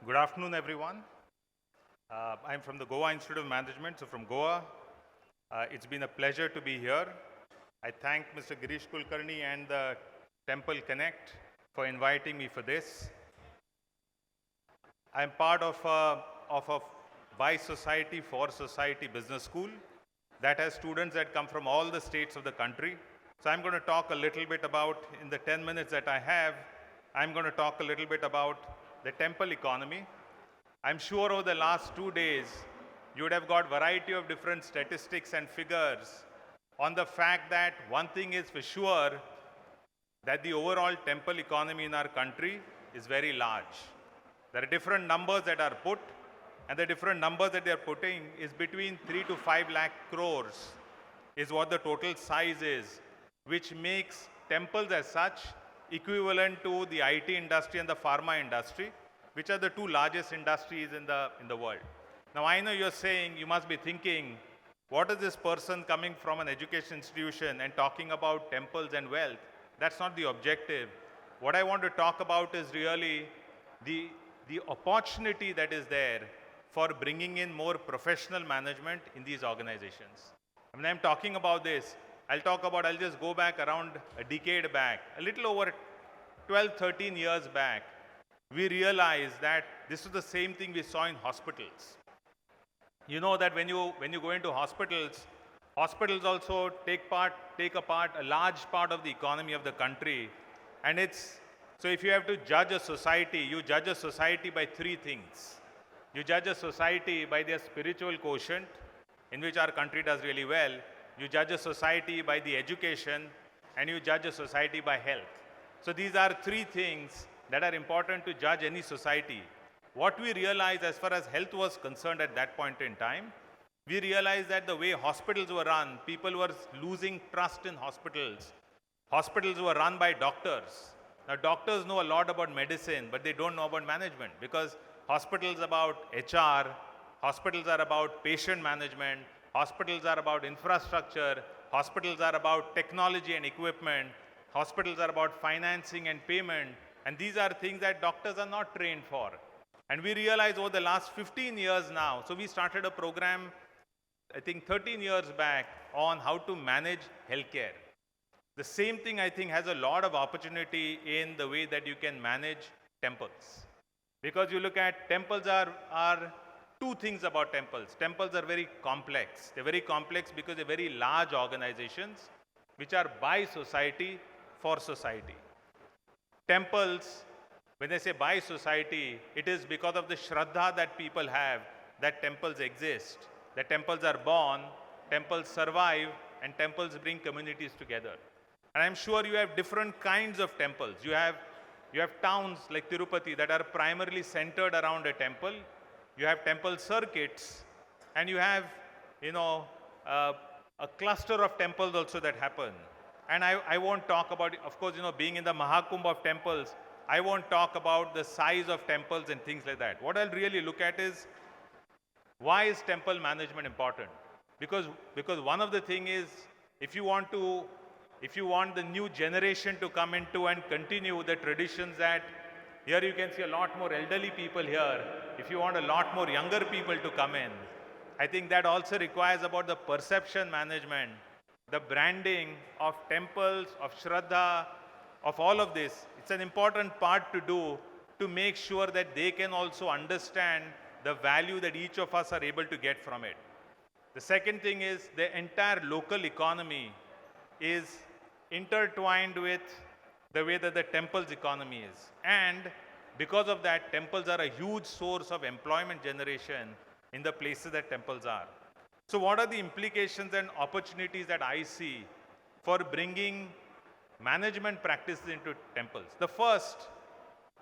Good afternoon, everyone. I'm from the Goa Institute of Management, so from Goa. It's been a pleasure to be here. I thank Mr. Girish Kulkarni and the Temple Connect for inviting me for this. I'm part of a by society for society business school that has students that come from all the states of the country. So I'm going to talk a little bit about, in the 10 minutes that I have, I'm going to talk a little bit about the temple economy. I'm sure over the last 2 days, you would have got variety of different statistics and figures on the fact that one thing is for sure, that the overall temple economy in our country is very large. There are different numbers that are put, and the different numbers that they are putting is between 3 to 5 lakh crores is what the total size is, which makes temples as such equivalent to the IT industry and the pharma industry, which are the two largest industries in the world. Now I know you're saying, you must be thinking, what is this person coming from an education institution and talking about temples and wealth? That's not the objective. What I want to talk about is really the opportunity that is there for bringing in more professional management in these organizations. When I'm talking about this, I'll just go back around a decade back, a little over 12, 13 years back. We realized that this is the same thing we saw in hospitals. You know that when you go into hospitals, hospitals also take a large part of the economy of the country. And so if you have to judge a society, you judge a society by three things. You judge a society by their spiritual quotient, in which our country does really well. You judge a society by the education, and you judge a society by health. So these are three things that are important to judge any society. What we realized as far as health was concerned at that point in time, we realized that the way hospitals were run, people were losing trust in hospitals. Hospitals were run by doctors. Now doctors know a lot about medicine, but they don't know about management, because hospitals are about HR, hospitals are about patient management, hospitals are about infrastructure, hospitals are about technology and equipment, hospitals are about financing and payment, and these are things that doctors are not trained for. And we realized over the last 15 years now, so we started a program, I think 13 years back, on how to manage healthcare. The same thing, I think, has a lot of opportunity in the way that you can manage temples. Because you look at temples are two things about temples. Temples are very complex. They're very complex because they're very large organizations which are by society for society. Temples, when they say by society, it is because of the shraddha that people have that temples exist. That temples are born, temples survive, and temples bring communities together. And I'm sure you have different kinds of temples. You have towns like Tirupati that are primarily centered around a temple. You have temple circuits, and you have, a cluster of temples also that happen. And I won't talk about, of course, being in the Mahakumbh of temples, I won't talk about the size of temples and things like that. What I'll really look at is, why is temple management important? Because one of the thing is, if you want the new generation to come into and continue the traditions that, here you can see a lot more elderly people here. If you want a lot more younger people to come in, I think that also requires about the perception management, the branding of temples, of Shraddha, of all of this. It's an important part to do to make sure that they can also understand the value that each of us are able to get from it. The second thing is, the entire local economy is intertwined with the way that the temple's economy is. And because of that, temples are a huge source of employment generation in the places that temples are. So what are the implications and opportunities that I see for bringing management practices into temples? The first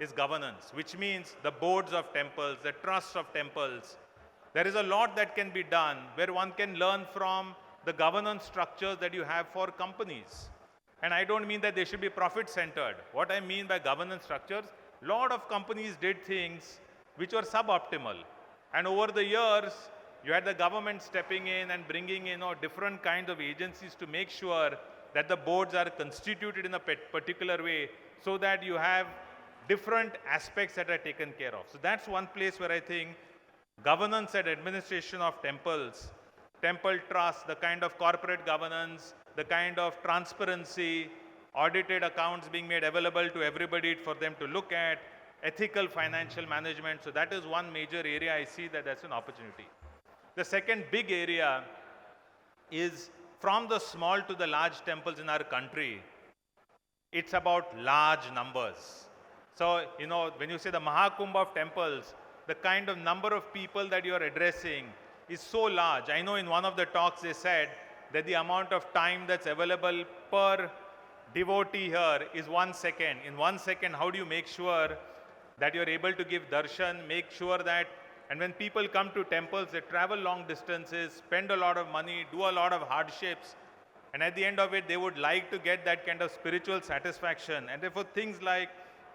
is governance, which means the boards of temples, the trusts of temples. There is a lot that can be done where one can learn from the governance structures that you have for companies. And I don't mean that they should be profit-centered. What I mean by governance structures, a lot of companies did things which were suboptimal. And over the years, you had the government stepping in and bringing in different kinds of agencies to make sure that the boards are constituted in a particular way, so that you have different aspects that are taken care of. So that's one place where I think governance and administration of temples, temple trust, the kind of corporate governance, the kind of transparency, audited accounts being made available to everybody for them to look at, ethical financial management. So that is one major area I see that that's an opportunity. The second big area is from the small to the large temples in our country, it's about large numbers. So, when you say the Mahakumbh of temples, the kind of number of people that you are addressing is so large. I know in one of the talks they said that the amount of time that's available per devotee here is 1 second. In 1 second, how do you make sure that you're able to give darshan, make sure that, and when people come to temples, they travel long distances, spend a lot of money, do a lot of hardships, and at the end of it, they would like to get that kind of spiritual satisfaction. And therefore, things like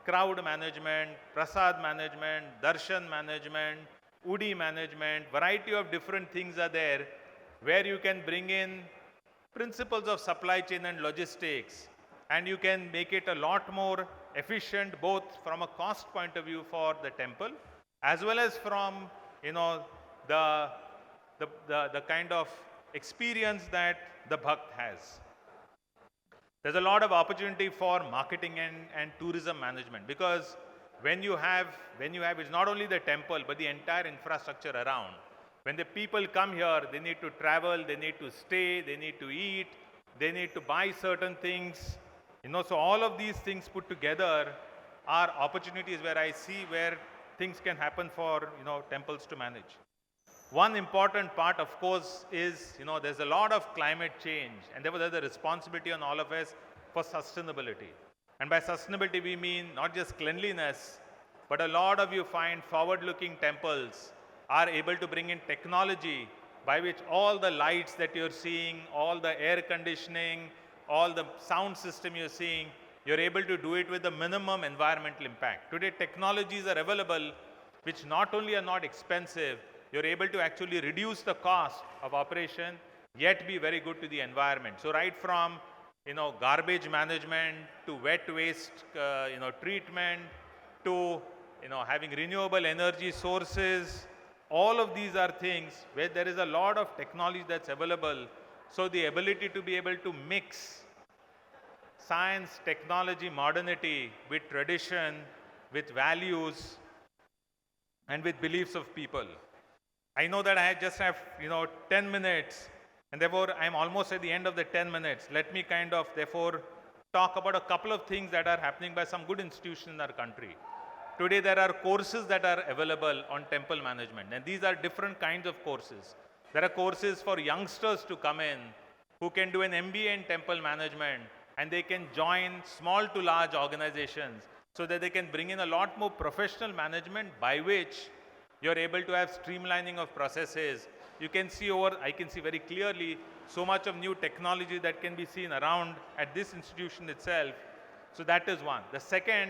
crowd management, prasad management, darshan management, Udi management, variety of different things are there where you can bring in principles of supply chain and logistics, and you can make it a lot more efficient both from a cost point of view for the temple as well as from the kind of experience that the bhakt has. There's a lot of opportunity for marketing and tourism management, because when you have it's not only the temple but the entire infrastructure around. When the people come here, they need to travel, they need to stay, they need to eat, they need to buy certain things. So all of these things put together are opportunities where I see where things can happen for temples to manage. One important part, of course, is there's a lot of climate change, and therefore there's a responsibility on all of us for sustainability. And by sustainability we mean not just cleanliness, but a lot of you find forward-looking temples are able to bring in technology by which all the lights that you're seeing, all the air conditioning, all the sound system you're seeing, you're able to do it with the minimum environmental impact. Today, technologies are available which not only are not expensive, you're able to actually reduce the cost of operation, yet be very good to the environment. So right from garbage management to wet waste treatment to having renewable energy sources, all of these are things where there is a lot of technology that's available. So the ability to be able to mix science, technology, modernity with tradition, with values, and with beliefs of people. I know that I just have 10 minutes, and therefore I'm almost at the end of the 10 minutes. Let me therefore talk about a couple of things that are happening by some good institutions in our country. Today there are courses that are available on temple management, and these are different kinds of courses. There are courses for youngsters to come in who can do an MBA in temple management, and they can join small to large organizations so that they can bring in a lot more professional management by which you're able to have streamlining of processes. I can see very clearly so much of new technology that can be seen around at this institution itself. So that is one. The second,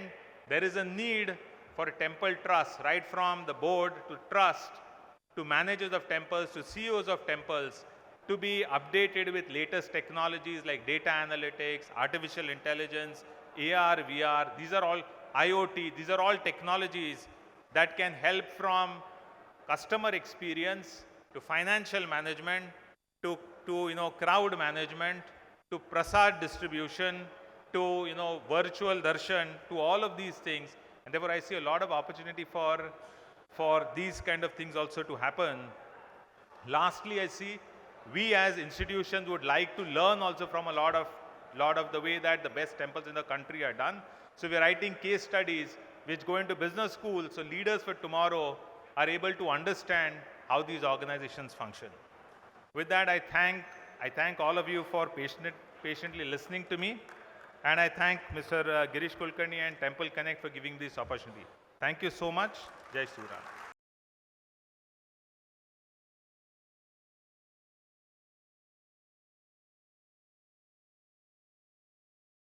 there is a need for a temple trust, right from the board to trust, to managers of temples, to CEOs of temples, to be updated with latest technologies like data analytics, artificial intelligence, AR, VR. These are all IoT. These are all technologies that can help from customer experience to financial management to crowd management to prasad distribution to virtual darshan, to all of these things. And therefore I see a lot of opportunity for these kind of things also to happen. Lastly, I see we as institutions would like to learn also from a lot of the way that the best temples in the country are done. So we're writing case studies which go into business schools, so leaders for tomorrow are able to understand how these organizations function. With that, I thank all of you for patiently listening to me, and I thank Mr. Girish Kulkarni and Temple Connect for giving this opportunity. Thank you so much. Jai Shri Ram.